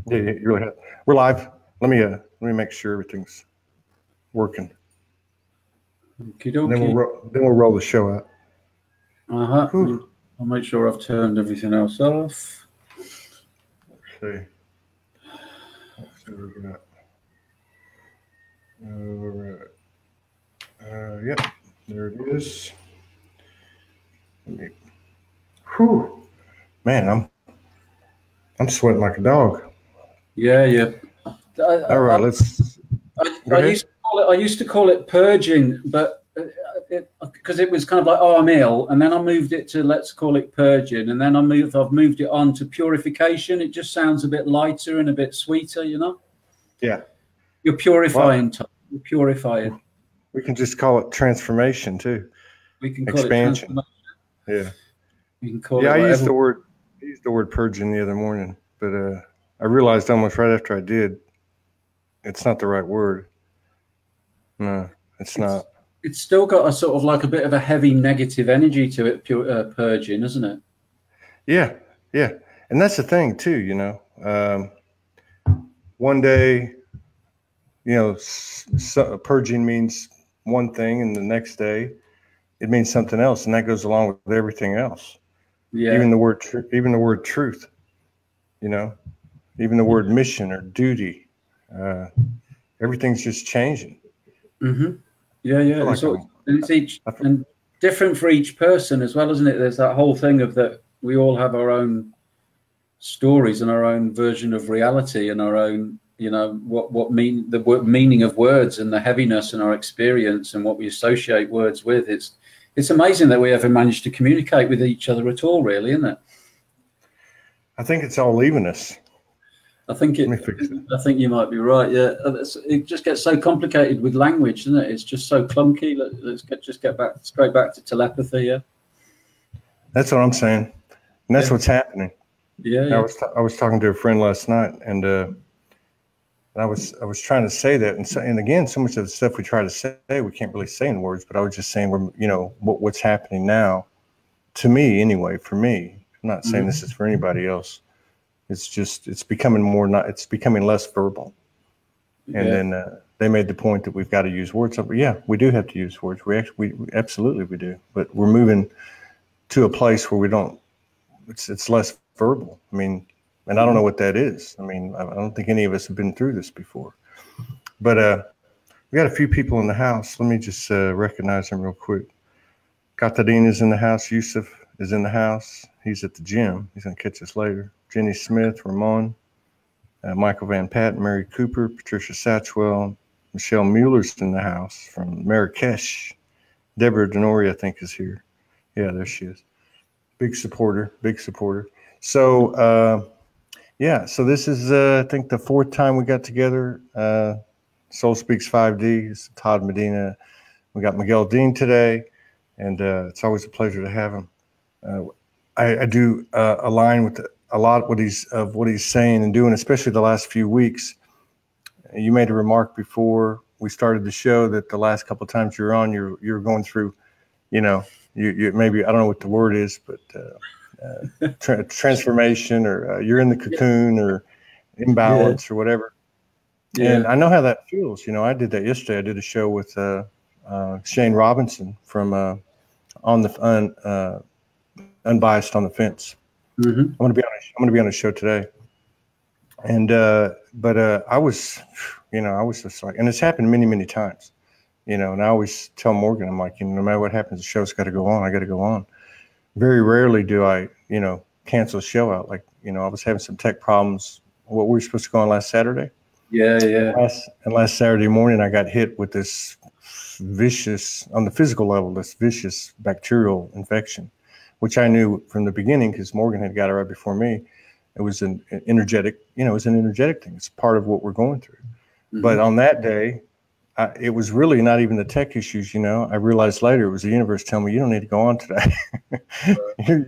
Yeah, yeah, you really have. We're live. Let me make sure everything's working. Okie And dokie. then we'll roll the show out. I'll make sure I've turned everything else off. Let's see what we got. All right. Yep, there it is. Whew. Man, I'm sweating like a dog. Yeah, yeah. All right, let's. I used to call it purging, but because it was kind of like, oh, I'm ill, and then I moved it to let's call it purging, and then I've moved it on to purification. It just sounds a bit lighter and a bit sweeter, you know. Yeah. You're purifying. Well, you're purifying. We can just call it transformation too. We can call expansion. It yeah. You can call it. I used the word purging the other morning, but I realized almost right after I did, it's not the right word. No, it's not. It's still got a sort of like a bit of a heavy negative energy to it, purging, isn't it? Yeah, yeah. And that's the thing too, you know. One day, you know, purging means one thing, and the next day it means something else, and that goes along with everything else. Yeah. Even the word truth, you know, even the word mission or duty, everything's just changing. Mm-hmm. Yeah, yeah. And different for each person as well, isn't it? There's that whole thing of that we all have our own stories and our own version of reality and our own, you know, the meaning of words and the heaviness in our experience and what we associate words with. It's amazing that we ever managed to communicate with each other at all, really, isn't it? I think it's all leaving us. I think you might be right. Yeah, it just gets so complicated with language, doesn't it? It's just so clunky. Let's get straight back to telepathy. Yeah, that's what I'm saying, and that's what's happening. Yeah. I was talking to a friend last night, and I was trying to say that, and again, so much of the stuff we try to say, we can't really say in words. But I was just saying, you know, what's happening now, to me anyway. For me, I'm not saying this is for anybody else. It's becoming it's becoming less verbal. And then they made the point that we've got to use words. But yeah, we do have to use words. We absolutely we do. But we're moving to a place where we don't. It's less verbal. I mean, and I don't know what that is. I mean, I don't think any of us have been through this before. But we got a few people in the house. Let me just recognize them real quick. Katadine is in the house. Yusuf is in the house. He's at the gym. He's going to catch us later. Jenny Smith, Ramon, Michael Van Patten, Mary Cooper, Patricia Satchwell, Michelle Mueller's in the house from Marrakesh. Deborah Denoria, I think, is here. Yeah, there she is. Big supporter. So, so this is, I think, the fourth time we got together. Soul Speaks 5D. It's Todd Medina. We got Miguel Dean today, and it's always a pleasure to have him. I do align with a lot of what he's saying and doing, especially the last few weeks. You made a remark before we started the show that the last couple of times you're on, you're going through, you know, you maybe, I don't know what the word is, but transformation, or you're in the cocoon or imbalance or whatever. Yeah. And I know how that feels. You know, I did that yesterday. I did a show with Shane Robinson from Unbiased on the Fence. Mm-hmm. I'm going to be on a show today, and but I was just like, and it's happened many times, you know. And I always tell Morgan, I'm like, you know, no matter what happens, the show's got to go on. I got to go on. Very rarely do I, you know, cancel a show out. Like, you know, I was having some tech problems. What we were supposed to go on last Saturday. Yeah. Last Saturday morning, I got hit with this vicious, on the physical level, this vicious bacterial infection, which I knew from the beginning because Morgan had got it right before me. It was an energetic thing. It's part of what we're going through. Mm-hmm. But on that day, it was really not even the tech issues, you know. I realized later it was the universe telling me, you don't need to go on today.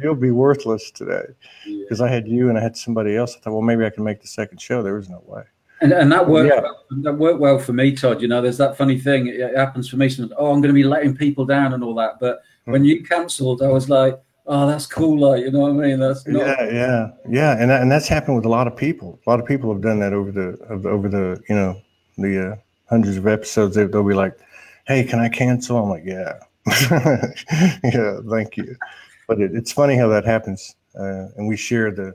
You'll be worthless today. Because I had you and I had somebody else. I thought, well, maybe I can make the second show. There was no way. And that worked. Yeah. That worked well for me, Todd. You know, there's that funny thing. It happens for me. Sometimes, I'm going to be letting people down and all that. But when you cancelled, I was like, oh, that's cool, like, you know what I mean? That's not. Yeah, and that's happened with a lot of people. A lot of people have done that over the you know, the hundreds of episodes. They'll be like, "Hey, can I cancel?" I'm like, "Yeah, yeah, thank you." But it's funny how that happens, and we share the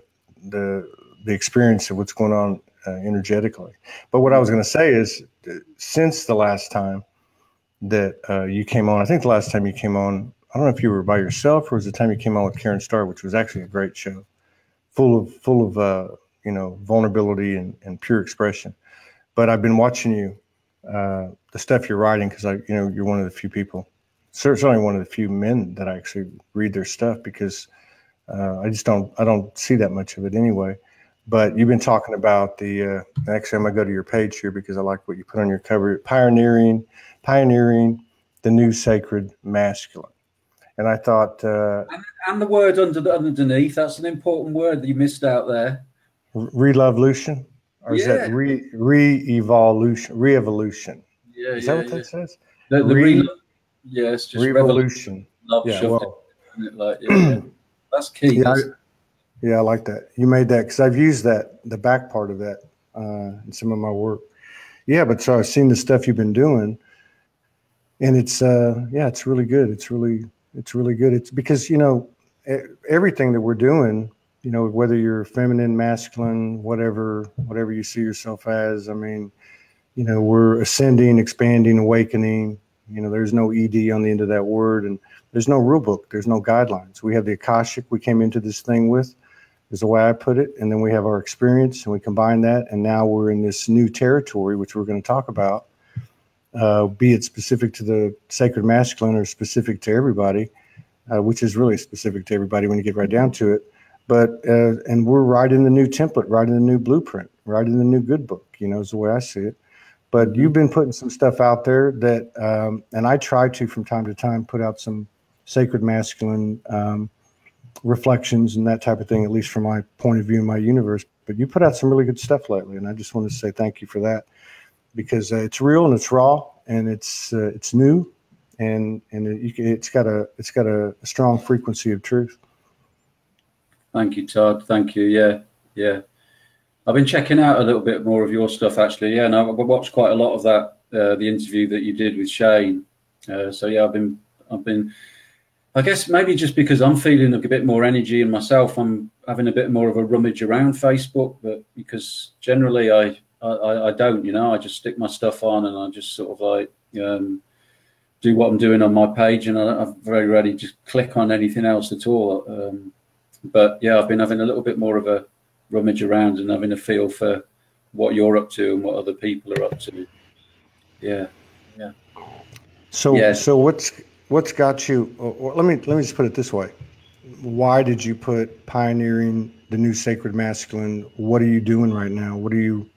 experience of what's going on energetically. But what I was going to say is, since the last time that you came on, I think the last time you came on, I don't know if you were by yourself or was the time you came on with Karen Starr, which was actually a great show, full of you know, vulnerability and pure expression. But I've been watching you, the stuff you're writing, because you know, you're one of the few people, certainly one of the few men that I actually read their stuff, because I don't see that much of it anyway. But you've been talking about the actually, I'm gonna go to your page here because I like what you put on your cover, pioneering the new sacred masculine. And I thought, and the word underneath, that's an important word that you missed out there. Revolution, or is that re-evolution? Yeah, is that what that says? Yes, just revolution. Love shoved in it, like, that's key. Yeah, I like that. You made that because I've used the back part of that in some of my work. Yeah, but so I've seen the stuff you've been doing, and it's it's really good. It's really good. It's because, you know, everything that we're doing, you know, whether you're feminine, masculine, whatever you see yourself as, I mean, you know, we're ascending, expanding, awakening. You know, there's no ED on the end of that word, and there's no rule book. There's no guidelines. We have the Akashic we came into this thing with, is the way I put it, and then we have our experience, and we combine that, and now we're in this new territory, which we're going to talk about, be it specific to the sacred masculine or specific to everybody, which is really specific to everybody when you get right down to it. But and we're writing the new template, writing the new blueprint, writing the new good book, you know, is the way I see it. But you've been putting some stuff out there that, and I try to, from time to time, put out some sacred masculine reflections and that type of thing, at least from my point of view in my universe. But you put out some really good stuff lately, and I just want to say thank you for that, because it's real and it's raw and it's new, and it's got a strong frequency of truth. Thank you, Todd. Thank you. Yeah. I've been checking out a little bit more of your stuff, actually. Yeah, and I've watched quite a lot of that, the interview that you did with Shane. So yeah, I've been, I guess maybe just because I'm feeling like a bit more energy in myself, I'm having a bit more of a rummage around Facebook, but because generally I don't, you know, I just stick my stuff on and I just sort of like do what I'm doing on my page, and I very rarely just click on anything else at all. But yeah, I've been having a little bit more of a rummage around and having a feel for what you're up to and what other people are up to. Yeah. So what's got you? Let me just put it this way. Why did you put pioneering the new sacred masculine? What are you doing right now? What are you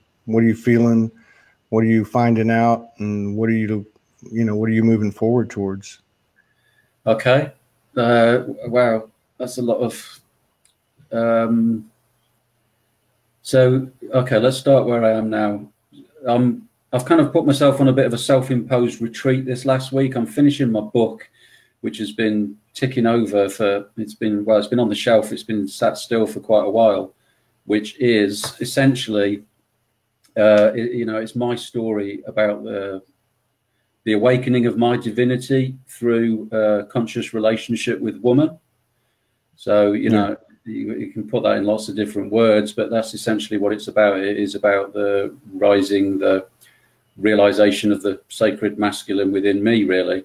feeling? What are you finding out? And what are you moving forward towards? Okay. Wow, that's a lot of. So okay, let's start where I am now. I've kind of put myself on a bit of a self-imposed retreat this last week. I'm finishing my book, which has been ticking over it's been on the shelf. It's been sat still for quite a while, which is essentially, it's my story about the awakening of my divinity through a conscious relationship with woman. So, you can put that in lots of different words, but that's essentially what it's about. It is about the realization of the sacred masculine within me, really.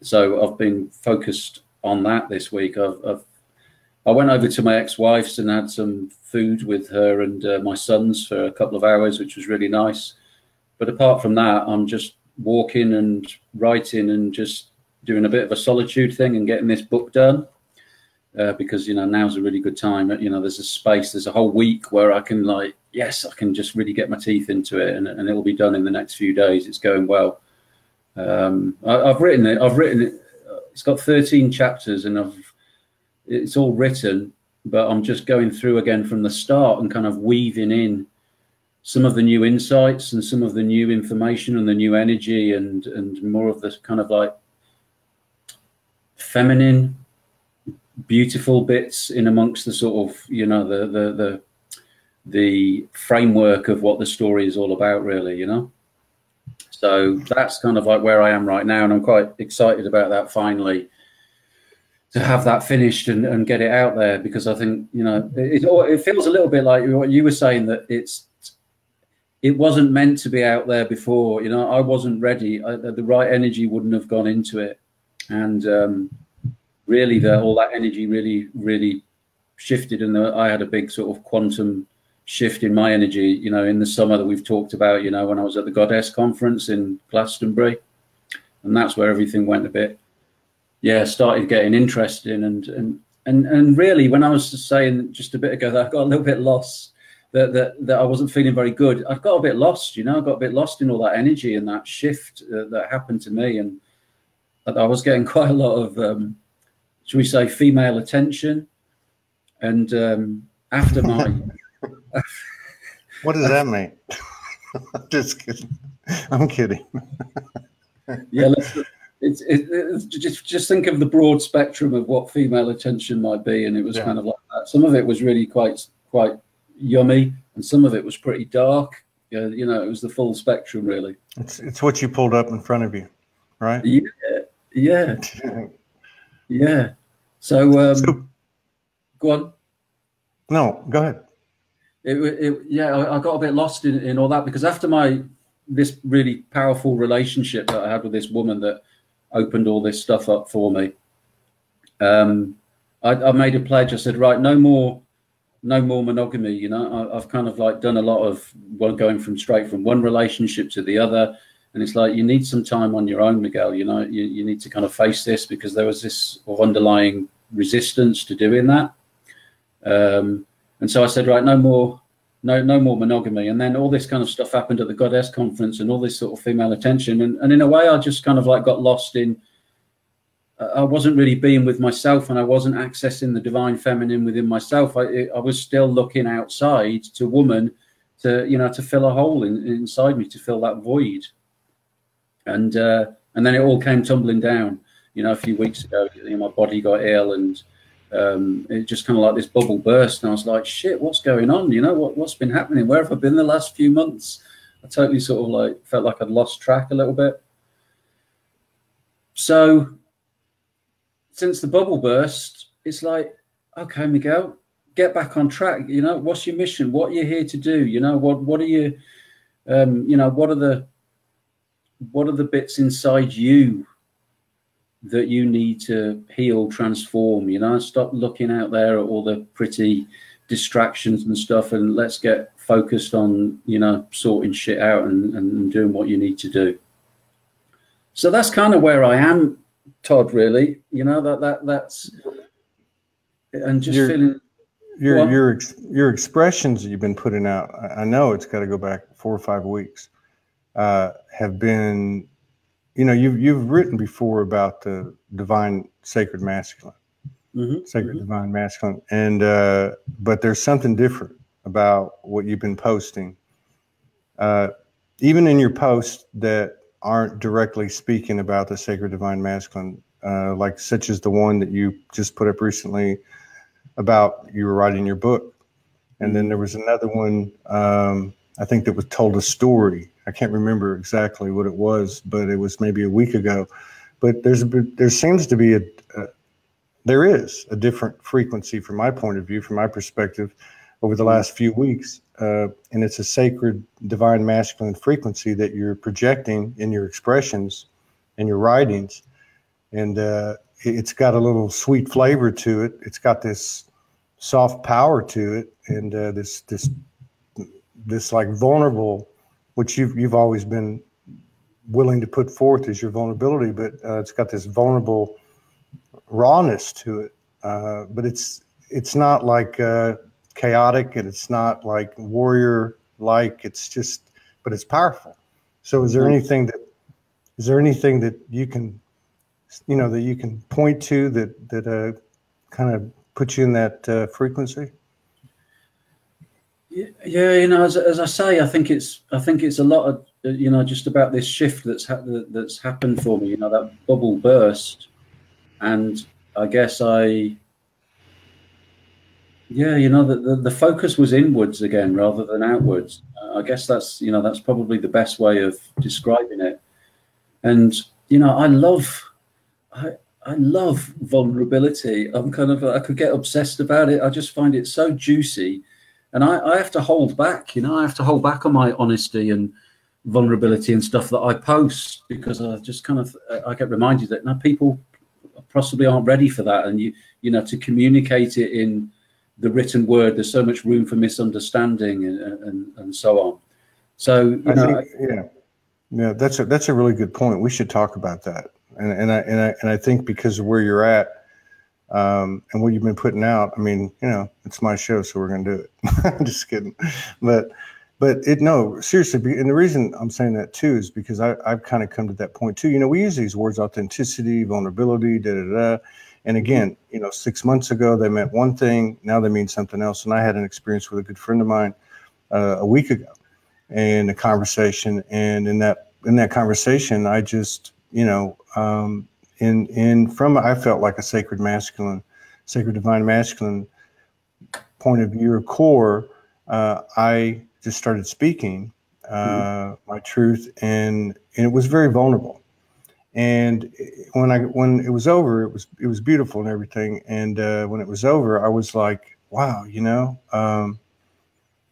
So I've been focused on that this week. I went over to my ex-wife's and had some food with her and my sons for a couple of hours, which was really nice. But apart from that, I'm just walking and writing and just doing a bit of a solitude thing and getting this book done. Because now's a really good time. There's a space, there's a whole week where I can I can just really get my teeth into it, and it'll be done in the next few days. It's going well. I've written it. It's got 13 chapters, and it's all written, but I'm just going through again from the start and kind of weaving in some of the new insights and some of the new information and the new energy and more of this kind of like feminine beautiful bits in amongst the sort of, you know, the framework of what the story is all about, really, you know. So that's kind of like where I am right now, and I'm quite excited about that, finally, to have that finished and get it out there, because I think, you know, it feels a little bit like what you were saying, that it wasn't meant to be out there before, you know. I wasn't ready. The right energy wouldn't have gone into it, and really all that energy really shifted, and I had a big sort of quantum shift in my energy, you know, in the summer that we've talked about, you know, when I was at the Goddess conference in Glastonbury, and that's where everything went a bit, started getting interesting, and really, when I was saying just a bit ago that I got a little bit lost, that I wasn't feeling very good, I got a bit lost, you know. I got a bit lost in all that energy and that shift that happened to me, and I was getting quite a lot of, should we say, female attention, and after my what does that mean? Just kidding. I'm kidding. Yeah, just think of the broad spectrum of what female attention might be, and it was kind of like that. Some of it was really quite yummy, and some of it was pretty dark. You know, it was the full spectrum, really. It's what you pulled up in front of you, right? Yeah. So go on. No, go ahead. I got a bit lost in all that, because after this really powerful relationship that I had with this woman that opened all this stuff up for me, I made a pledge. I said, right, no more monogamy. You know, I've kind of like done a lot of going straight from one relationship to the other, and it's like, you need some time on your own, MIguel. You know, you need to kind of face this, because there was this sort of underlying resistance to doing that. And so I said, right, no more monogamy. And then all this kind of stuff happened at the Goddess conference, and all this sort of female attention. And in a way, I just kind of like got lost in, I wasn't really being with myself, and I wasn't accessing the divine feminine within myself. I was still looking outside to woman to, you know, to fill a hole inside me, to fill that void. And then it all came tumbling down, you know, a few weeks ago. You know, my body got ill, and it just kind of like this bubble burst, and I was like, shit, what's going on? You know, what's been happening? Where have I been the last few months? I totally sort of like felt like I'd lost track a little bit. So since the bubble burst, it's like, okay, MIguel, get back on track. You know, what's your mission? What are you here to do? You know, what are you, you know, what are the bits inside you that you need to heal, transform? You know, stop looking out there at all the pretty distractions and stuff, and let's get focused on, you know, sorting shit out and doing what you need to do. So that's kind of where I am, Todd, really. You know, that's, and just feeling your expressions that you've been putting out, I know it's got to go back 4 or 5 weeks, have been, you know, you've written before about the divine sacred masculine, divine masculine, and but there's something different about what you've been posting, even in your posts that aren't directly speaking about the sacred divine masculine, like such as the one that you just put up recently about you were writing your book, and then there was another one, I think, that was told a story. I can't remember exactly what it was, but it was maybe a week ago. But there seems to be there is a different frequency from my point of view, from my perspective, over the last few weeks, and it's a sacred divine masculine frequency that you're projecting in your expressions and your writings, and it's got a little sweet flavor to it. It's got this soft power to it, and this like vulnerable, which you've always been willing to put forth as your vulnerability, but it's got this vulnerable rawness to it. But it's not like chaotic, and it's not like warrior-like. It's just, but it's powerful. So is there anything that you can, you know, that you can point to that kind of put you in that frequency? Yeah, you know, as I say, I think it's a lot of, you know, just about this shift that's happened for me. You know, that bubble burst, and I guess I Yeah, you know, the focus was inwards again rather than outwards. I guess that's, you know, that's probably the best way of describing it. And, you know, I love vulnerability. I'm kind of, I could get obsessed about it. I just find it so juicy. And I have to hold back, you know, I have to hold back on my honesty and vulnerability and stuff that I post, because I just kind of, I get reminded that now people possibly aren't ready for that. And you know, to communicate it in the written word, there's so much room for misunderstanding and so on. So, you know, yeah, that's a really good point. We should talk about that. And I think because of where you're at, and what you've been putting out, I mean, you know, it's my show, so we're going to do it. I'm just kidding. But no, seriously. And the reason I'm saying that too is because I've kind of come to that point too. You know, we use these words: authenticity, vulnerability, and again, you know, 6 months ago they meant one thing, now they mean something else. And I had an experience with a good friend of mine a week ago, in a conversation, and in that conversation, I just, you know, I felt like a sacred divine masculine point of view or core. I just started speaking my truth, and it was very vulnerable. And when it was over, it was beautiful and everything. And when it was over, I was like, wow, you know,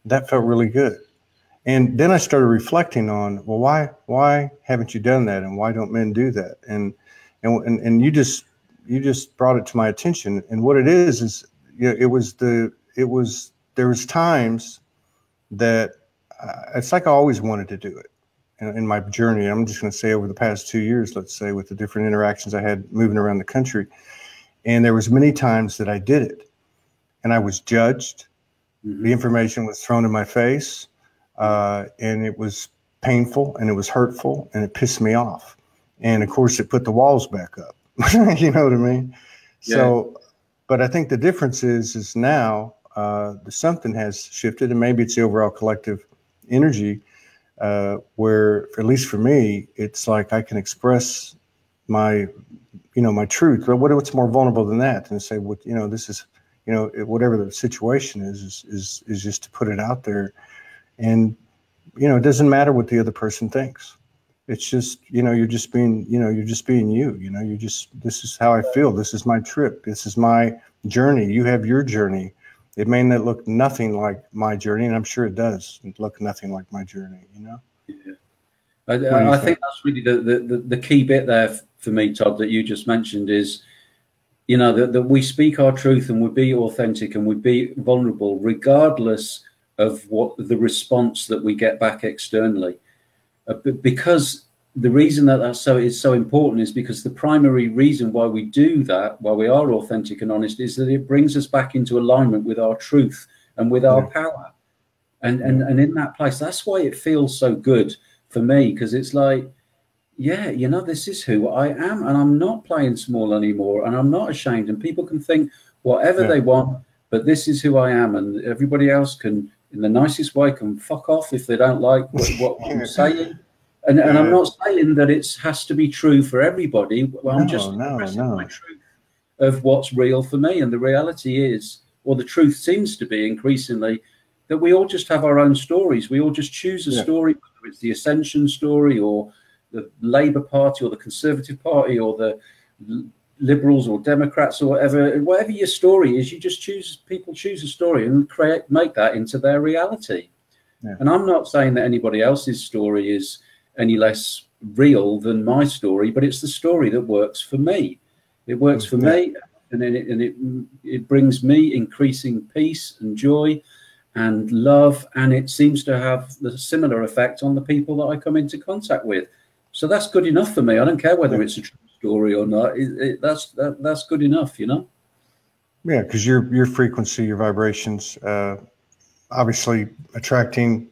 that felt really good. And then I started reflecting on, well, why haven't you done that, and why don't men do that? And you just brought it to my attention. And what it is, you know, there was times that it's like I always wanted to do it in my journey. I'm just going to say over the past 2 years, let's say, with the different interactions I had moving around the country. And there was many times that I did it and I was judged. Mm-hmm. The information was thrown in my face, and it was painful and it was hurtful and it pissed me off. And of course it put the walls back up. You know what I mean? Yeah. So, but I think the difference is now something has shifted, and maybe it's the overall collective energy, where, at least for me, it's like I can express my truth. But what's more vulnerable than that? And say, what, you know, this is, you know, whatever the situation is just to put it out there. And, you know, it doesn't matter what the other person thinks. It's just, you know, you're just being you, you know, this is how I feel. This is my trip. This is my journey. You have your journey. It may not look nothing like my journey, and I'm sure it does look nothing like my journey, you know? Yeah. I think that's really the key bit there for me, Todd, that you just mentioned is, you know, that we speak our truth and we be authentic and we be vulnerable, regardless of what the response that we get back externally. Because the reason that is so important is because the primary reason why we do that, why we are authentic and honest, is that it brings us back into alignment with our truth and with our power. And in that place, that's why it feels so good for me, because it's like, yeah, you know, this is who I am, and I'm not playing small anymore, and I'm not ashamed, and people can think whatever they want, but this is who I am, and everybody else can, in the nicest way, can fuck off if they don't like what I'm saying. And I'm not saying that it has to be true for everybody. Well, I'm just expressing my truth of what's real for me. And the reality is, or the truth seems to be increasingly, that we all just have our own stories. We all just choose a story, whether it's the Ascension story or the Labour Party or the Conservative Party or the Liberals or Democrats or whatever your story is, you just people choose a story and make that into their reality. Yeah. And I'm not saying that anybody else's story is any less real than my story, but it's the story that works for me. It works for me, and then it brings me increasing peace and joy and love, and it seems to have the similar effect on the people that I come into contact with. So that's good enough for me. I don't care whether it's a true story or not. That's good enough, you know. Yeah, because your frequency, your vibrations, obviously attracting.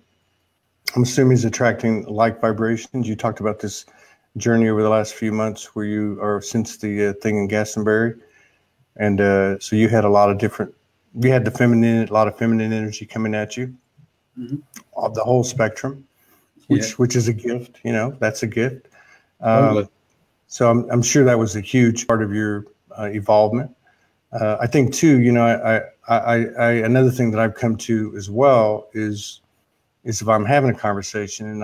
I'm assuming is attracting like vibrations. You talked about this journey over the last few months where you are since the thing in Glastonbury. And so you had a lot of you had a lot of feminine energy coming at you, of the whole spectrum, which is a gift, you know, that's a gift. So I'm sure that was a huge part of your evolvement. I think too, you know, another thing that I've come to as well is if I'm having a conversation and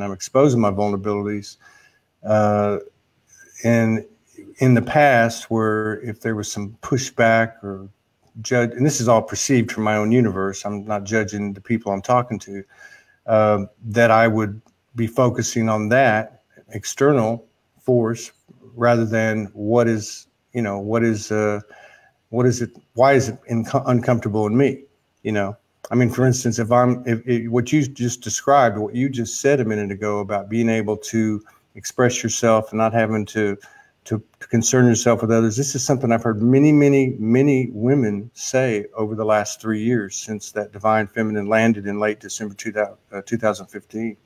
I'm exposing my vulnerabilities, and in the past, where if there was some pushback or judge, and this is all perceived from my own universe, I'm not judging the people I'm talking to, that I would be focusing on that external force rather than what is, you know, what is it, why is it uncomfortable in me, you know? I mean, for instance, if what you just described, what you just said a minute ago about being able to express yourself and not having to concern yourself with others, this is something I've heard many, many, many women say over the last 3 years since that Divine Feminine landed in late December 2015.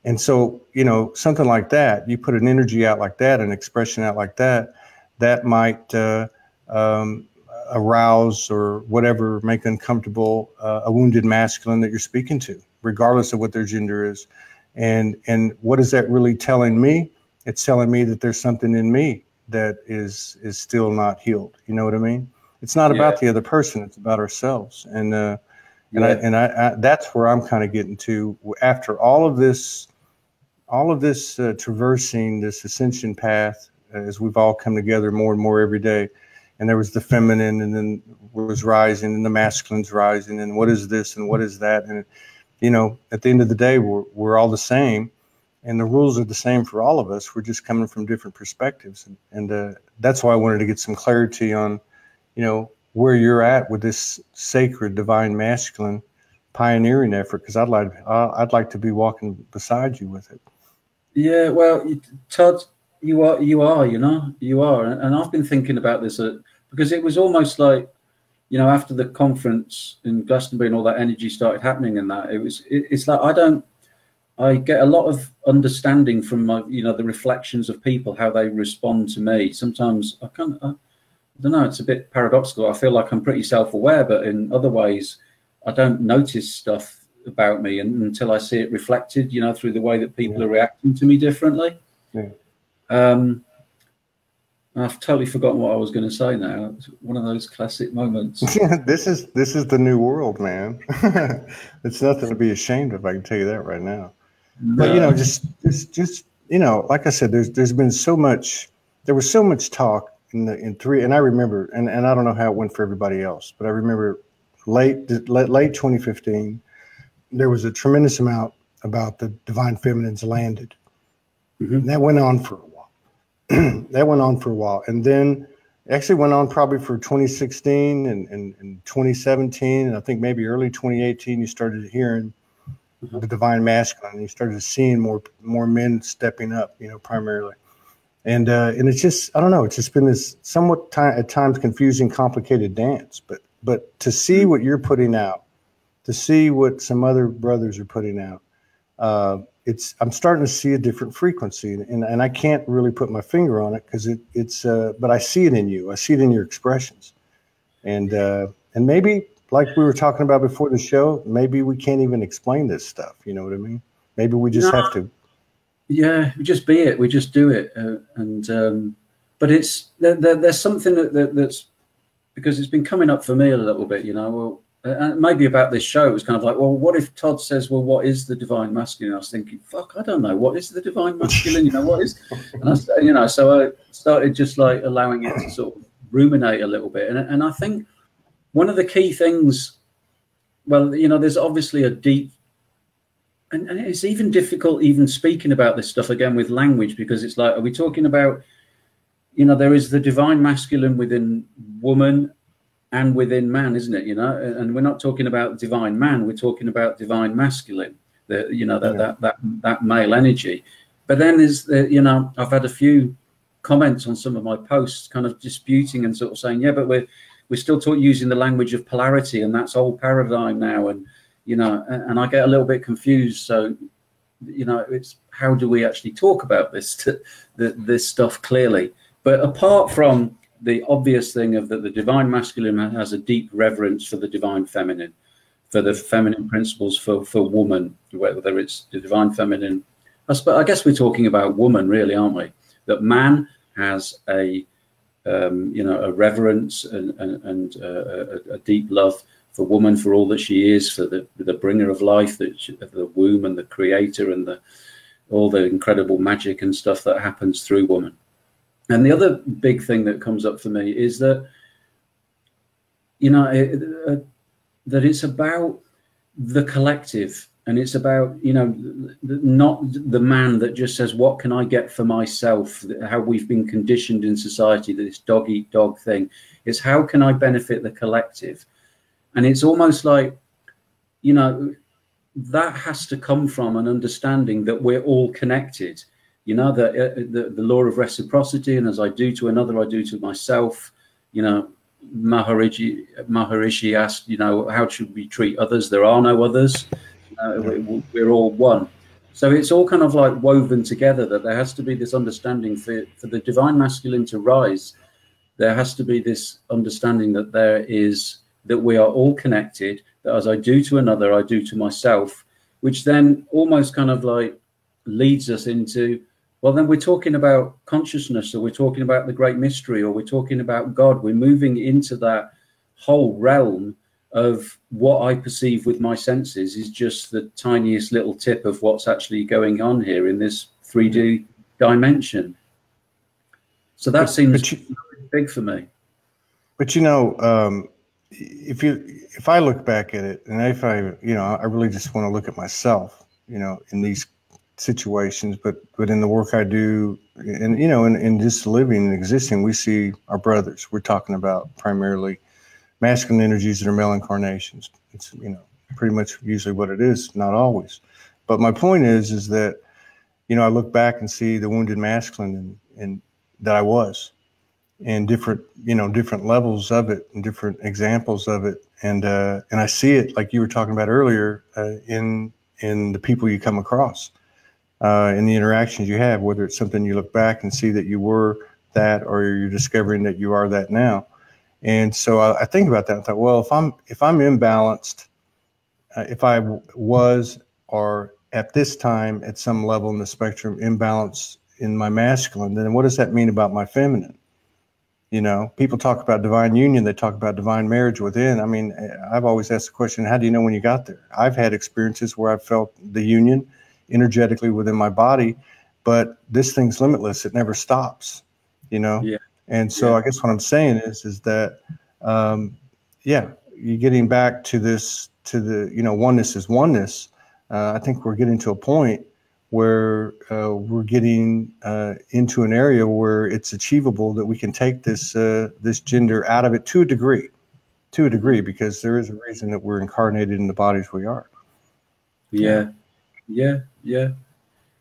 And so, you know, something like that, you put an energy out like that, an expression out like that, that might arouse or whatever, make uncomfortable a wounded masculine that you're speaking to, regardless of what their gender is. And what is that really telling me? It's telling me that there's something in me that is still not healed. You know what I mean? It's not about the other person; it's about ourselves. And I that's where I'm kind of getting to after all of this traversing this ascension path, as we've all come together more and more every day. And there was the feminine, and then was rising, and the masculine's rising, and what is this and what is that? And you know, at the end of the day, we're all the same. And the rules are the same for all of us. We're just coming from different perspectives. And that's why I wanted to get some clarity on, you know, where you're at with this sacred divine masculine pioneering effort, because I'd like to be walking beside you with it. Yeah, well, Todd, you are, you know, you are. And I've been thinking about this because it was almost like, you know, after the conference in Glastonbury and all that energy started happening in that, it's like I get a lot of understanding from my, you know, the reflections of people, how they respond to me. Sometimes I don't know, it's a bit paradoxical. I feel like I'm pretty self-aware, but in other ways, I don't notice stuff about me until I see it reflected, you know, through the way that people are reacting to me differently. Yeah. I've totally forgotten what I was going to say now. It's one of those classic moments. This is the new world, man. It's nothing to be ashamed of. I can tell you that right now. No. But you know, just you know, like I said, there's been so much. There was so much talk in three, and I remember, and I don't know how it went for everybody else, but I remember late 2015, there was a tremendous amount about the Divine Feminines landed, and that went on for a while. That went on for a while, and then actually went on probably for 2016 and 2017, and I think maybe early 2018. You started hearing the divine masculine, and you started seeing more men stepping up, you know, primarily, and it's just, I don't know, it's just been this somewhat at times confusing, complicated dance. But to see what you're putting out, to see what some other brothers are putting out, I'm starting to see a different frequency, and I can't really put my finger on it because but I see it in you. I see it in your expressions, and maybe, like we were talking about before the show, maybe we can't even explain this stuff. You know what I mean? Maybe we just have to. Yeah, we just be it. We just do it, but it's there's something that's, because it's been coming up for me a little bit. You know, well. Maybe about this show, it was kind of like, well, what if Todd says, well, what is the divine masculine? I was thinking, fuck, I don't know. What is the divine masculine? You know, what is, and you know, so I started just like allowing it to sort of ruminate a little bit. And I think one of the key things, well, you know, there's obviously a deep, and it's even difficult even speaking about this stuff again with language, because it's like, are we talking about, you know, there is the divine masculine within woman and within man, isn't it? You know, and we're not talking about divine man, we're talking about divine masculine, you know, that male energy. But then there's you know, I've had a few comments on some of my posts kind of disputing and sort of saying, yeah, but we're still using the language of polarity, and that's old paradigm now, and you know, and I get a little bit confused. So, you know, it's how do we actually talk about this this stuff clearly? But apart from the obvious thing of that the divine masculine has a deep reverence for the divine feminine, for the feminine principles for woman, whether it's the divine feminine. I guess we're talking about woman, really, aren't we? That man has a you know, a reverence and a deep love for woman, for all that she is, for the bringer of life, the womb and the creator and all the incredible magic and stuff that happens through woman. And the other big thing that comes up for me is that, you know, that it's about the collective, and it's about, you know, not the man that just says, what can I get for myself? How we've been conditioned in society, this dog eat dog thing. It's how can I benefit the collective? And it's almost like, you know, that has to come from an understanding that we're all connected. You know, the law of reciprocity, and as I do to another, I do to myself. You know, Maharishi asked, you know, how should we treat others? There are no others. We're all one. So it's all kind of like woven together, that there has to be this understanding for the divine masculine to rise. There has to be this understanding that that we are all connected, that as I do to another, I do to myself, which then almost kind of like leads us into, well, then we're talking about consciousness, or we're talking about the great mystery, or we're talking about God. We're moving into that whole realm of what I perceive with my senses is just the tiniest little tip of what's actually going on here in this 3D dimension. So that seems big for me. But, you know, if I look back at it, and if I, you know, I really just want to look at myself, you know, in these situations, but in the work I do, and, you know, in just living and existing, we see our brothers. We're talking about primarily masculine energies that are male incarnations. It's, you know, pretty much usually what it is, not always. But my point is that, you know, I look back and see the wounded masculine and that I was, and different, you know, different levels of it and different examples of it. And I see it, like you were talking about earlier, in the people you come across, in the interactions you have, whether it's something you look back and see that you were that, or you're discovering that you are that now. And so I think about that and thought, well, if I'm imbalanced, if I was, or at this time at some level in the spectrum, imbalance in my masculine, then what does that mean about my feminine? You know, people talk about divine union, they talk about divine marriage within. I mean, I've always asked the question, how do you know when you got there? I've had experiences where I've felt the union energetically within my body, but this thing's limitless. It never stops, you know? Yeah. And so I guess what I'm saying is that, yeah, you're getting back to this, to the, you know, oneness is oneness. I think we're getting to a point where we're getting into an area where it's achievable that we can take this this gender out of it to a degree, because there is a reason that we're incarnated in the bodies we are. Yeah.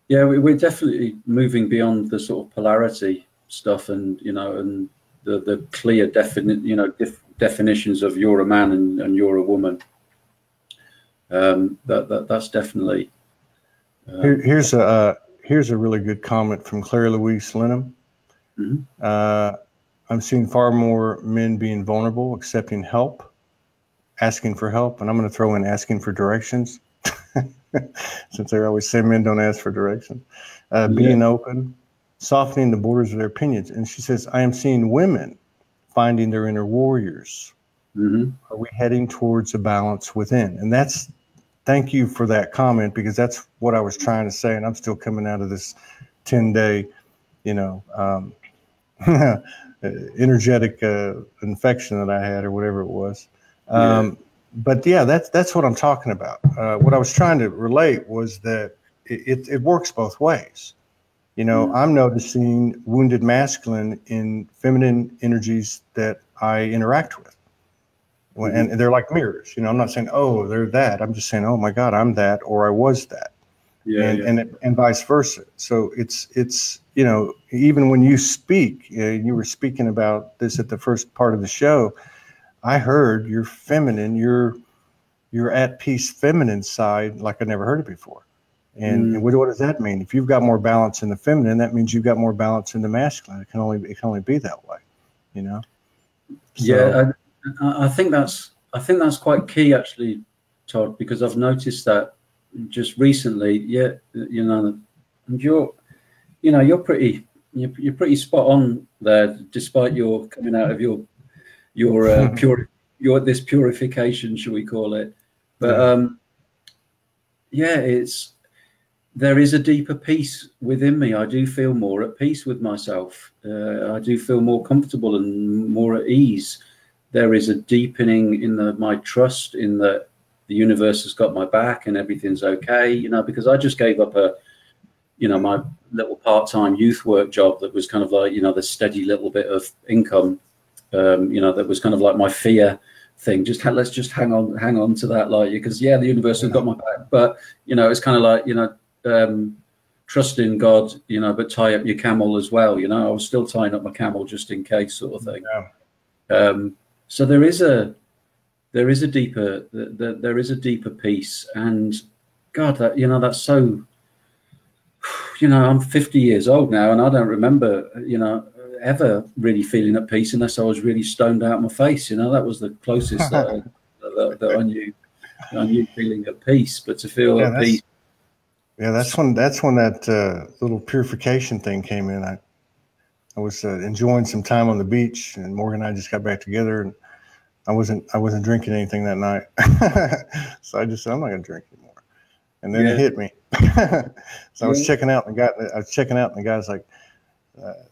We're definitely moving beyond the sort of polarity stuff, and, you know, and the clear definitions of you're a man and you're a woman. That's definitely. Here's a really good comment from Claire Louise Lenham. Mm-hmm. I'm seeing far more men being vulnerable, accepting help, asking for help, and I'm going to throw in asking for directions, since they always say men don't ask for directions. Being open, softening the borders of their opinions. And she says, I am seeing women finding their inner warriors. Mm-hmm. Are we heading towards a balance within? And that's, thank you for that comment, because that's what I was trying to say. And I'm still coming out of this 10-day, you know, energetic infection that I had, or whatever it was. But yeah, that's what I'm talking about. What I was trying to relate was that it works both ways. You know, I'm noticing wounded masculine in feminine energies that I interact with. And they're like mirrors. You know, I'm not saying, oh, they're that. I'm just saying, oh my God, I'm that, or I was that. And vice versa. So it's you know, even when you speak, you were speaking about this at the first part of the show, I heard your feminine, your at peace feminine side like I never heard it before. And what does that mean? If you've got more balance in the feminine, that means you've got more balance in the masculine. It can only be that way, you know? So, yeah, I think that's quite key, actually, Todd, because I've noticed that just recently. Yeah, you know, and you're pretty you're pretty spot on there, despite your coming out of your this purification, shall we call it? But yeah, there is a deeper peace within me. I do feel more at peace with myself. I do feel more comfortable and more at ease. There is a deepening in my trust in that the universe has got my back and everything's okay, you know, because I just gave up my little part-time youth work job that was kind of like, the steady little bit of income, that was kind of like my fear thing. Let's just hang on to that, like, because the universe has got my back, but it's kind of like, trust in God, but tie up your camel as well. I was still tying up my camel just in case, sort of thing. So there is a deeper peace, and God, that that's so. I'm 50 years old now, and I don't remember ever really feeling at peace unless I was really stoned out of my face. That was the closest that I knew feeling at peace. But to feel at peace. Yeah, that's when that little purification thing came in. I was enjoying some time on the beach, and Morgan and I just got back together, and I wasn't drinking anything that night. So I just said, I'm not going to drink anymore. And then it hit me. So I was checking out, and the guy's like,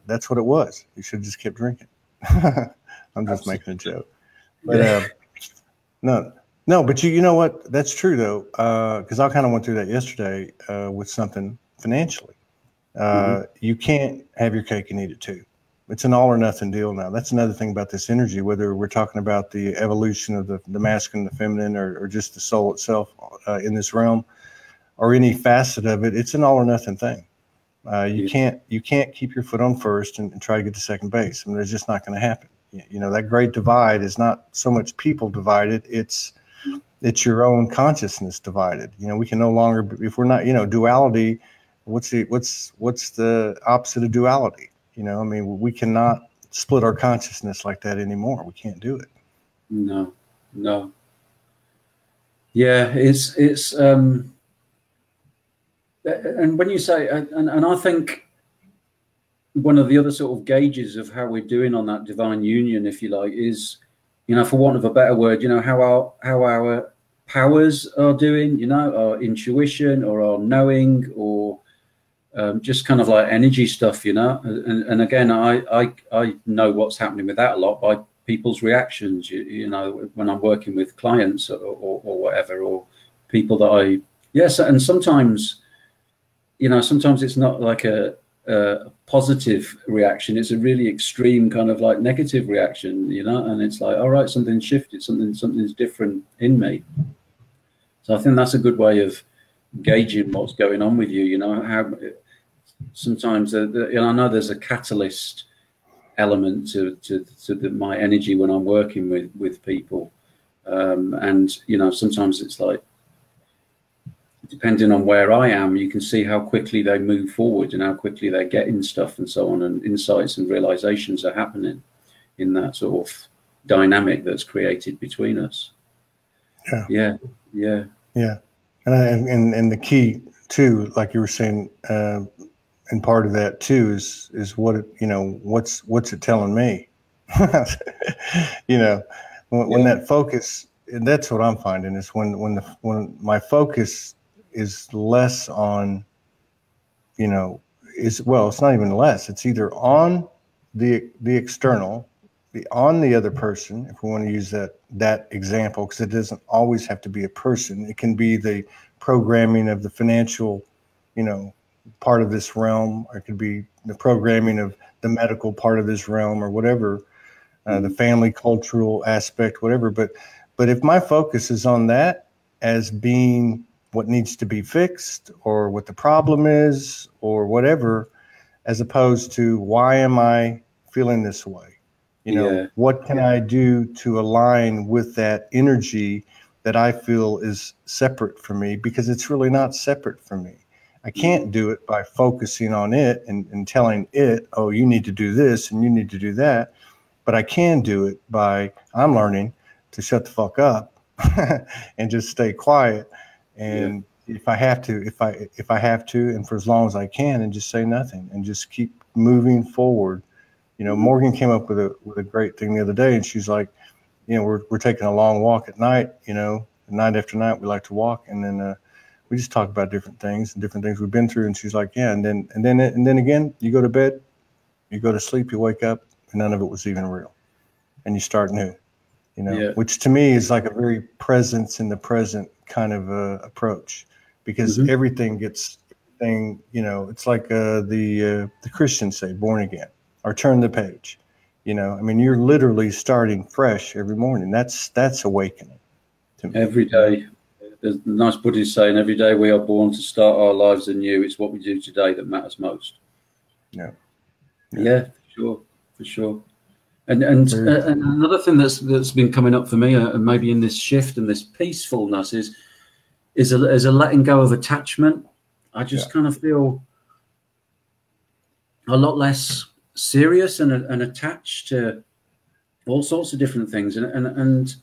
that's what it was. You should have just kept drinking. I'm just making a joke. But no, but you know what? That's true, though, because I kind of went through that yesterday with something financially. You can't have your cake and eat it too. It's an all or nothing deal now. That's another thing about this energy, whether we're talking about the evolution of the masculine, the feminine, or just the soul itself in this realm, or any facet of it. It's an all or nothing thing. You can't keep your foot on first and try to get to second base. I mean, it's just not going to happen. That great divide is not so much people divided. It's your own consciousness divided. We can no longer, if we're not, duality. What's the opposite of duality? I mean, we cannot split our consciousness like that anymore. We can't do it. No. Yeah, it's and when you say, and I think one of the other sort of gauges of how we're doing on that divine union, if you like, is, for want of a better word, how our powers are doing, our intuition or our knowing, or just kind of like energy stuff, and again, I know what's happening with that a lot by people's reactions, when I'm working with clients or whatever, or people that and sometimes it's not like a positive reaction. It's a really extreme kind of like negative reaction, and it's like, all right, something's shifted, something's different in me. So I think that's a good way of gauging what's going on with you. How sometimes I know there's a catalyst element to my energy when I'm working with people, and sometimes it's like, depending on where I am, you can see how quickly they move forward and how quickly they're getting stuff and so on, and insights and realizations are happening in that sort of dynamic that's created between us. Yeah. And the key too, like you were saying, and part of that too is what what's it telling me? When that focus, and that's what I'm finding is when my focus is less on, it's not even less. It's either on the external, on the other person, if we want to use that example, because it doesn't always have to be a person. It can be the programming of the financial, part of this realm, or it could be the programming of the medical part of this realm, or whatever, the family cultural aspect, whatever. But if my focus is on that as being what needs to be fixed, or what the problem is, or whatever, as opposed to why am I feeling this way? What can I do to align with that energy that I feel is separate from me? Because it's really not separate from me. I can't do it by focusing on it and telling it, oh, you need to do this and you need to do that. But I can do it by, I'm learning to shut the fuck up and just stay quiet. And if I have to, and for as long as I can, and just say nothing and just keep moving forward. You know, Morgan came up with a great thing the other day, and she's like, you know, we're taking a long walk at night, you know, night after night we like to walk, and then we just talk about different things we've been through. And she's like, yeah, and then again, you go to bed, you go to sleep, you wake up, and none of it was even real, and you start new, you know, which to me is like a very presence in the present kind of approach, because everything gets you know, it's like the Christians say, born again, or turn the page. You know, I mean, you're literally starting fresh every morning. That's awakening to me. Every day. There's a nice Buddhist saying, every day we are born to start our lives anew. It's what we do today that matters most. Yeah, for sure. And another thing that's been coming up for me, and maybe in this shift and this peacefulness, is a letting go of attachment. I just kind of feel a lot less serious and attached to all sorts of different things. And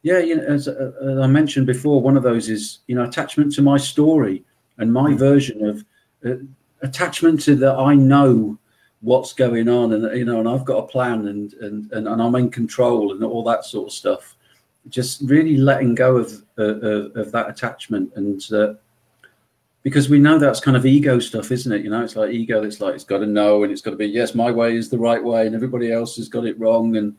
yeah, you know, as I mentioned before, one of those is, you know, attachment to my story and my version of attachment to that. I know what's going on, and you know, and I've got a plan, and I'm in control, and all that sort of stuff. Just really letting go of that attachment, and because we know that's kind of ego stuff, isn't it? You know, it's like ego. It's like it's got to know, and it's got to be, yes, my way is the right way, and everybody else has got it wrong, and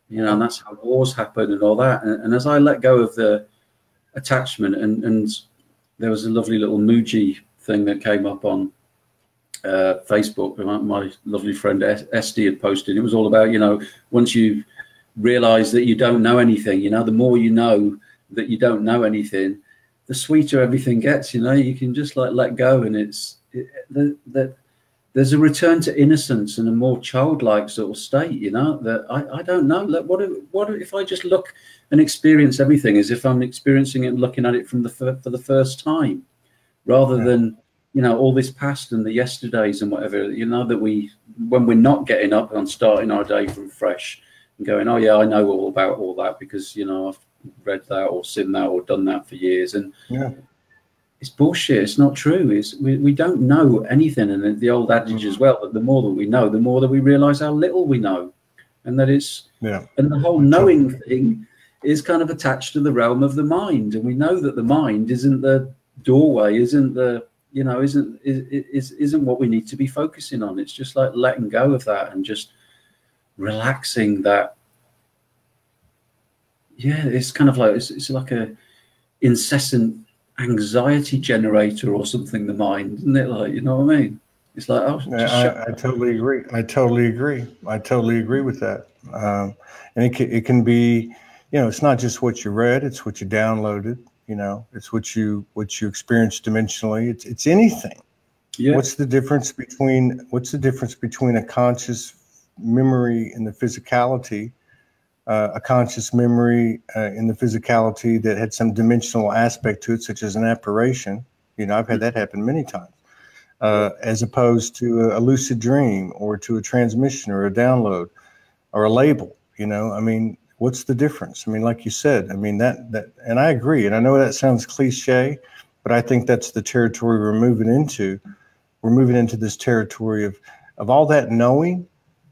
you know, and that's how wars happen and all that. And as I let go of the attachment, and there was a lovely little Muji thing that came up on Facebook. My lovely friend Esty had posted. It was all about, you know, once you realize that you don't know anything, you know, the more you know that you don't know anything, the sweeter everything gets. You know, you can just like let go, and there's a return to innocence and a more childlike sort of state, you know, that I don't know. Like, what if I just look and experience everything as if I'm experiencing it and looking at it from for the first time, rather than, you know, all this past and the yesterdays and whatever, you know, that when we're not getting up and starting our day from fresh and going, oh yeah, I know all about all that because, you know, I've read that or seen that or done that for years. And it's bullshit. It's not true. We don't know anything. And the old adage as well, that the more that we know, the more that we realize how little we know. And that is, and the whole knowing thing is kind of attached to the realm of the mind. And we know that the mind isn't the doorway, isn't the, you know, isn't what we need to be focusing on. It's just like letting go of that and just relaxing that. Yeah, it's kind of like, it's like a incessant anxiety generator or something, the mind, isn't it? Like, you know what I mean? It's like, oh, I totally agree. I totally agree with that. And it can be, you know, it's not just what you read, it's what you downloaded, you know, it's what you experienced dimensionally. It's anything. Yeah. What's the difference between a conscious memory in the physicality, a conscious memory in the physicality that had some dimensional aspect to it, such as an apparition? You know, I've had that happen many times, as opposed to a lucid dream or to a transmission or a download or a label. You know, I mean, what's the difference? I mean, like you said, I mean, that, and I agree. And I know that sounds cliche, but I think that's the territory we're moving into. We're moving into this territory of all that knowing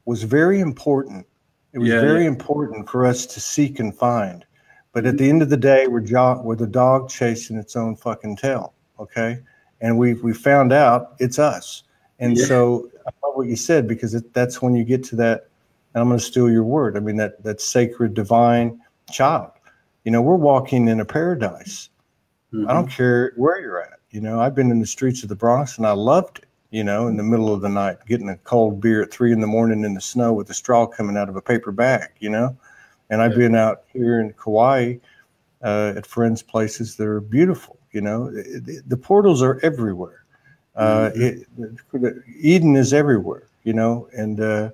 was very important. It was very important for us to seek and find. But at the end of the day, we're the dog chasing its own fucking tail. Okay. And we found out it's us. And so I love what you said, because that's when you get to that, and I'm going to steal your word. I mean, that sacred divine child. You know, we're walking in a paradise. I don't care where you're at. You know, I've been in the streets of the Bronx and I loved it, you know, in the middle of the night, getting a cold beer at 3 a.m. in the snow with a straw coming out of a paper bag, you know. And I've been out here in Kauai at friends' places that are beautiful, you know. The portals are everywhere. Eden is everywhere, you know, and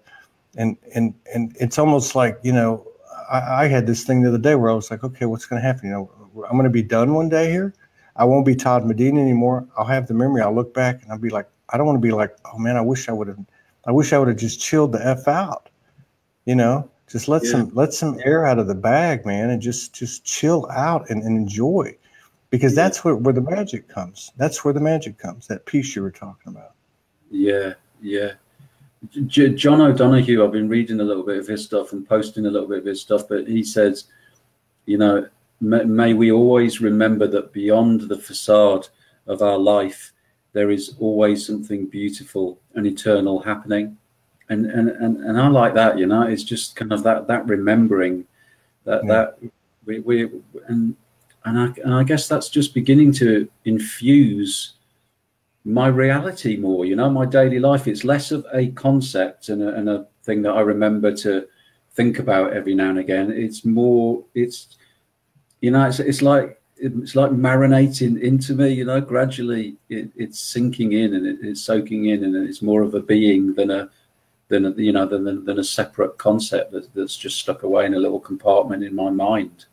it's almost like, you know, I had this thing the other day where I was like, okay, what's going to happen? You know, I'm going to be done one day here. I won't be Todd Medina anymore. I'll have the memory. I'll look back and I'll be like, I don't want to be like, oh man, I wish I would have just chilled the F out, you know, just let some air out of the bag, man, and just chill out and enjoy, because that's where the magic comes. That's where the magic comes. That peace you were talking about. Yeah. John O'Donoghue, I've been reading a little bit of his stuff and posting a little bit of his stuff, but he says, you know, may we always remember that beyond the facade of our life, there is always something beautiful and eternal happening. And I like that, you know, it's just kind of that remembering that I guess that's just beginning to infuse my reality more, you know, my daily life. It's less of a concept and a thing that I remember to think about every now and again. It's more, it's, you know, it's like marinating into me, you know, gradually it's sinking in and it's soaking in, and it's more of a being than a separate concept that's just stuck away in a little compartment in my mind.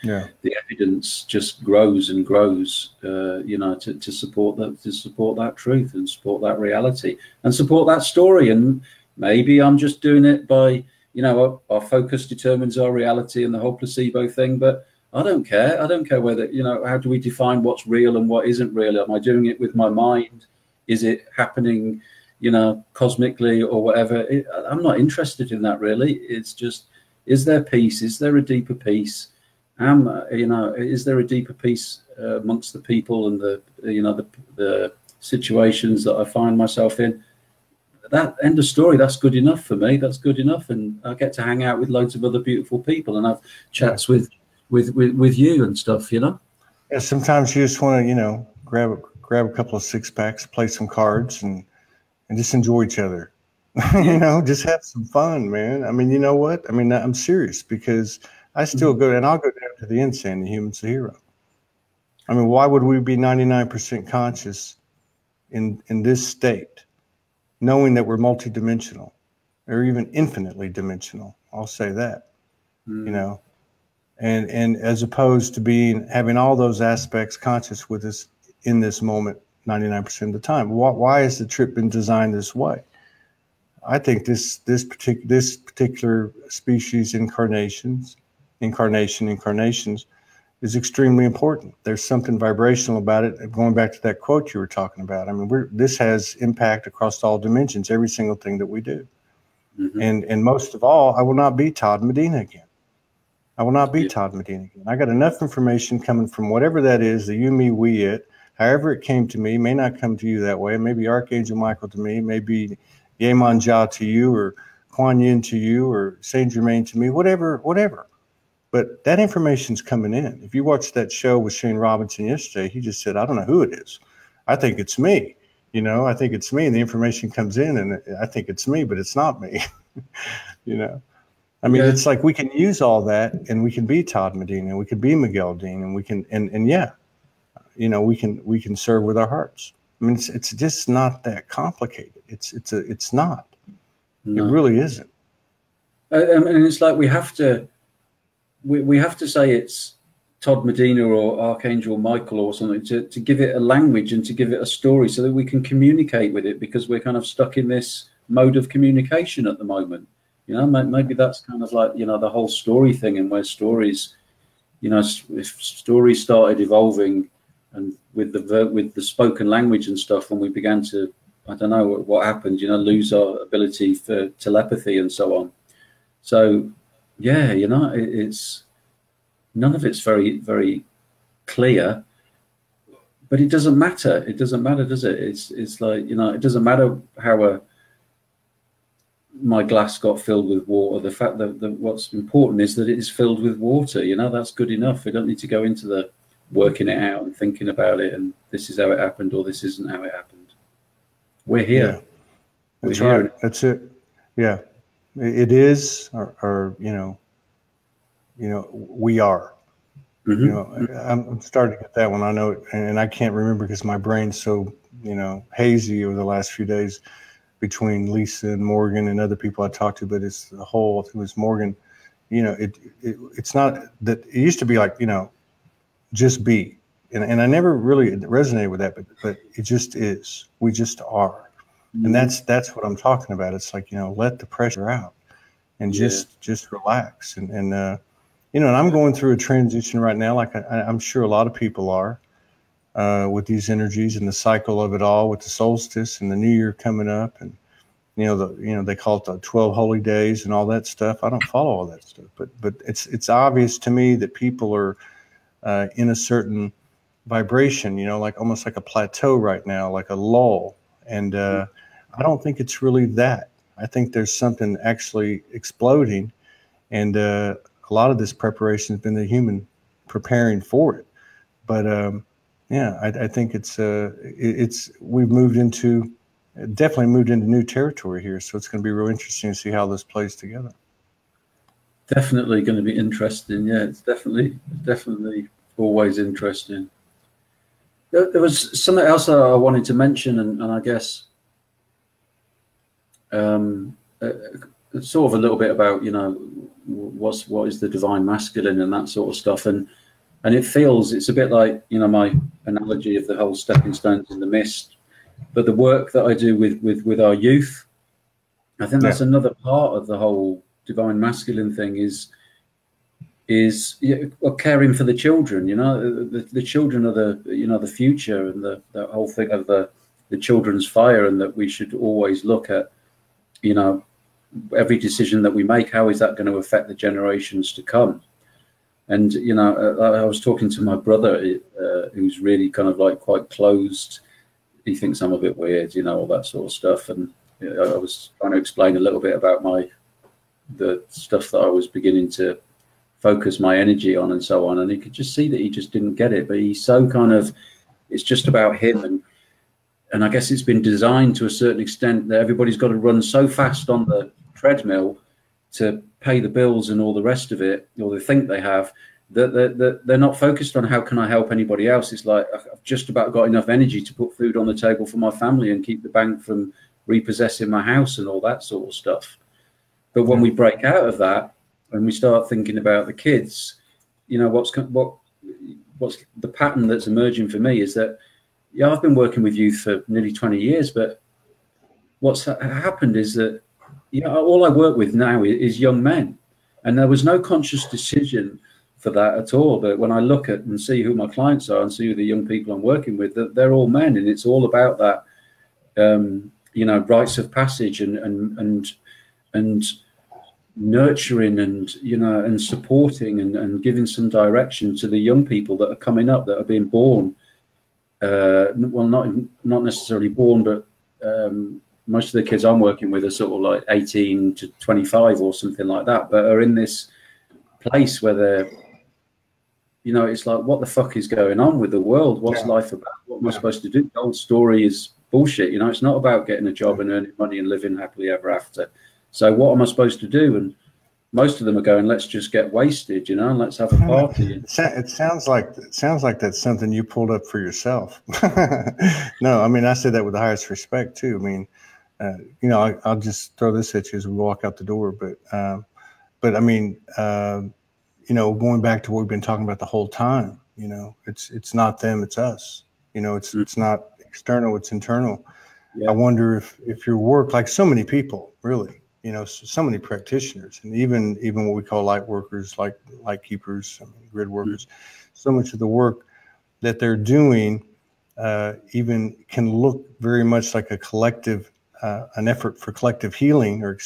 Yeah, the evidence just grows and grows, you know, to support that truth and support that reality and support that story. And maybe I'm just doing it by, you know, our focus determines our reality and the whole placebo thing. But I don't care. I don't care whether, you know, how do we define what's real and what isn't real? Am I doing it with my mind? Is it happening, you know, cosmically or whatever? I'm not interested in that really. It's just, is there peace? Is there a deeper peace? You know, is there a deeper peace amongst the people and the situations that I find myself in? That end of story. That's good enough for me. That's good enough, and I get to hang out with loads of other beautiful people and have chats with you and stuff. You know. Yeah. Sometimes you just want to, you know, grab a couple of 6-packs, play some cards, and just enjoy each other. You know, just have some fun, man. I mean, you know what? I mean, I'm serious, because I still go, and I'll go down to the end saying the human's the hero. I mean, why would we be 99% conscious in this state, knowing that we're multidimensional or even infinitely dimensional? I'll say that, you know, and as opposed to having all those aspects conscious with us in this moment 99% of the time. Why has the trip been designed this way? I think this particular species incarnations is extremely important. There's something vibrational about it. Going back to that quote you were talking about, I mean, this has impact across all dimensions, every single thing that we do. And most of all, I will not be Todd Medina again. I will not be Todd Medina again. I got enough information coming from whatever that is, the you, me, we, it, however it came to me, may not come to you that way. Maybe Archangel Michael to me, maybe Yeman Jah to you, or Kuan Yin to you, or Saint Germain to me, whatever. But that information's coming in. If you watched that show with Shane Robinson yesterday, he just said, I don't know who it is. I think it's me. You know, I think it's me. And the information comes in and I think it's me, but it's not me. You know, I mean, it's like we can use all that and we can be Todd Medina, we can be Miguel Dean, and we can, and yeah, you know, we can serve with our hearts. I mean, it's just not that complicated. It's not. No. It really isn't. And it's like we have to say it's Todd Medina or Archangel Michael or something to give it a language and to give it a story so that we can communicate with it, because we're kind of stuck in this mode of communication at the moment. You know, maybe that's kind of like, you know, the whole story thing, and where stories, you know, if stories started evolving and with the spoken language and stuff, and we began to, I don't know what happened, you know, lose our ability for telepathy and so on. So yeah, you know, it's none of it's very, very clear, but it doesn't matter. It doesn't matter, does it? It's like, you know, it doesn't matter how my glass got filled with water. The fact that what's important is that it is filled with water. You know, that's good enough. We don't need to go into the working it out and thinking about it, and this is how it happened or this isn't how it happened. We're here. Yeah. That's right. That's it. Yeah. It is, or you know, we are. You know, I'm starting to get that one. I know it, and I can't remember because my brain's so, you know, hazy over the last few days between Lisa and Morgan and other people I talked to. But it's the whole. It was Morgan. You know, it's not that it used to be like, you know, just be, and I never really resonated with that, but it just is. We just are. And that's what I'm talking about. It's like, you know, let the pressure out and just relax. And you know, and I'm going through a transition right now, like I'm sure a lot of people are, with these energies and the cycle of it all, with the solstice and the new year coming up. And, they call it the 12 holy days and all that stuff. I don't follow all that stuff, but it's obvious to me that people are in a certain vibration, like almost like a plateau right now, like a lull. And I don't think it's really that. I think there's something actually exploding, and a lot of this preparation has been the human preparing for it. But I think we've definitely moved into new territory here. So it's going to be real interesting to see how this plays together. Definitely going to be interesting. Yeah, it's definitely always interesting. There was something else that I wanted to mention, and I guess sort of a little bit about, what is the divine masculine and that sort of stuff. And it's a bit like, my analogy of the whole stepping stones in the mist, but the work that I do with our youth, I think that's another part of the whole divine masculine thing is caring for the children. The children are the future, and the whole thing of the children's fire, and that we should always look at, every decision that we make, how is that going to affect the generations to come? And I was talking to my brother, who's really kind of like quite closed. He thinks I'm a bit weird, all that sort of stuff. And I was trying to explain a little bit about the stuff that I was beginning to focus my energy on and so on. And he could just see that he just didn't get it. But he's so kind of, it's just about him. And I guess it's been designed to a certain extent that everybody's got to run so fast on the treadmill to pay the bills and all the rest of it, or they think they have, that they're not focused on how can I help anybody else. It's like, I've just about got enough energy to put food on the table for my family and keep the bank from repossessing my house and all that sort of stuff. But when we break out of that and we start thinking about the kids, what's the pattern that's emerging for me is that, I've been working with youth for nearly 20 years, but what's happened is that, all I work with now is young men, and there was no conscious decision for that at all. But when I look at and see who my clients are and see who the young people I'm working with, they're all men, and it's all about that, rites of passage and nurturing and and supporting and giving some direction to the young people that are coming up, that are being born. Well, not necessarily born, but most of the kids I'm working with are sort of like 18 to 25 or something like that, but are in this place where they're, it's like, what the fuck is going on with the world? What's life about? What am I supposed to do? The old story is bullshit. It's not about getting a job and earning money and living happily ever after. So what am I supposed to do? And most of them are going, let's just get wasted, and let's have a party. It sounds like that's something you pulled up for yourself. No, I mean, I say that with the highest respect too. I mean, I'll just throw this at you as we walk out the door. But I mean, going back to what we've been talking about the whole time, it's not them, it's us. It's not external, it's internal. Yeah. I wonder if your work, like so many people, really. So many practitioners, and even what we call light workers, like light keepers, grid workers, so much of the work that they're doing even can look very much like a collective, an effort for collective healing or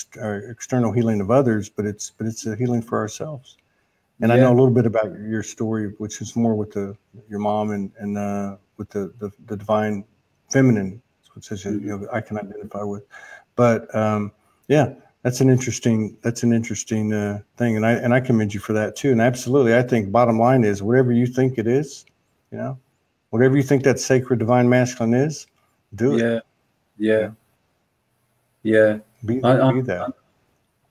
external healing of others, but it's a healing for ourselves. And I know a little bit about your story, which is more with your mom and with the divine feminine, which is I can identify with, but that's an interesting thing, and I commend you for that too. And absolutely, I think bottom line is whatever you think it is, whatever you think that sacred divine masculine is, do it. Yeah. Be that.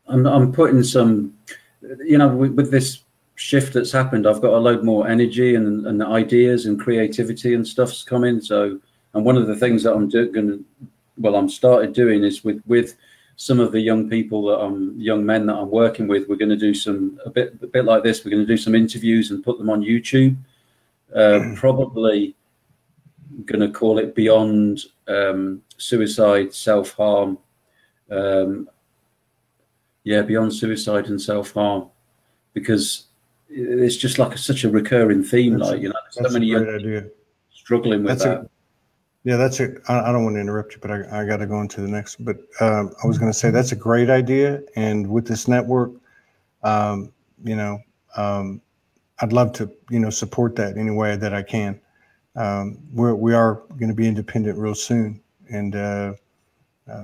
I'm putting some, with this shift that's happened, I've got a load more energy and ideas and creativity and stuff's coming. So, and one of the things that I'm started doing is with some of the young men that I'm working with, we're going to do a bit like this. We're going to do some interviews and put them on YouTube. Probably going to call it Beyond Suicide, Self-Harm. Beyond Suicide and Self-Harm, because it's just like such a recurring theme. So many young people struggling with that. Yeah, that's it. I don't want to interrupt you, but I got to go into the next. But I was going to say that's a great idea. And with this network, you know, I'd love to, support that any way that I can. We are going to be independent real soon, and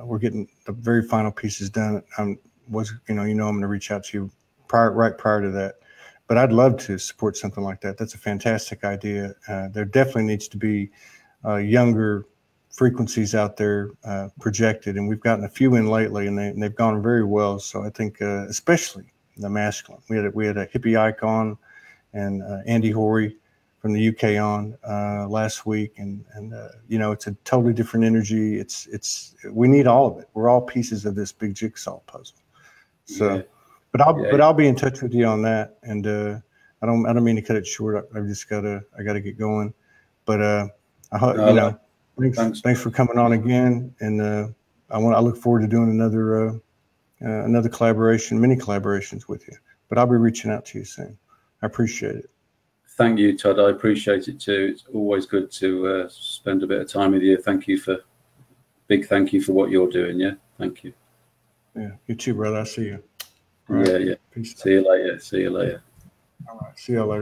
we're getting the very final pieces done. I'm going to reach out to you right prior to that. But I'd love to support something like that. That's a fantastic idea. There definitely needs to be younger frequencies out there projected, and we've gotten a few in lately, and they've gone very well. So I think, especially the masculine, we had a hippie icon and Andy Horry from the UK on last week, and it's a totally different energy. We need all of it. We're all pieces of this big jigsaw puzzle. So, yeah. But I'll be in touch with you on that, and I don't mean to cut it short. I gotta get going, but I hope thanks for coming on again, and I look forward to doing another collaboration, many collaborations with you. But I'll be reaching out to you soon. I appreciate it. Thank you, Todd. I appreciate it too. It's always good to spend a bit of time with you. Big thank you for what you're doing. Yeah, thank you. Yeah, you too, brother. I see you. Right. Yeah. Peace. See you later. All right. See you later.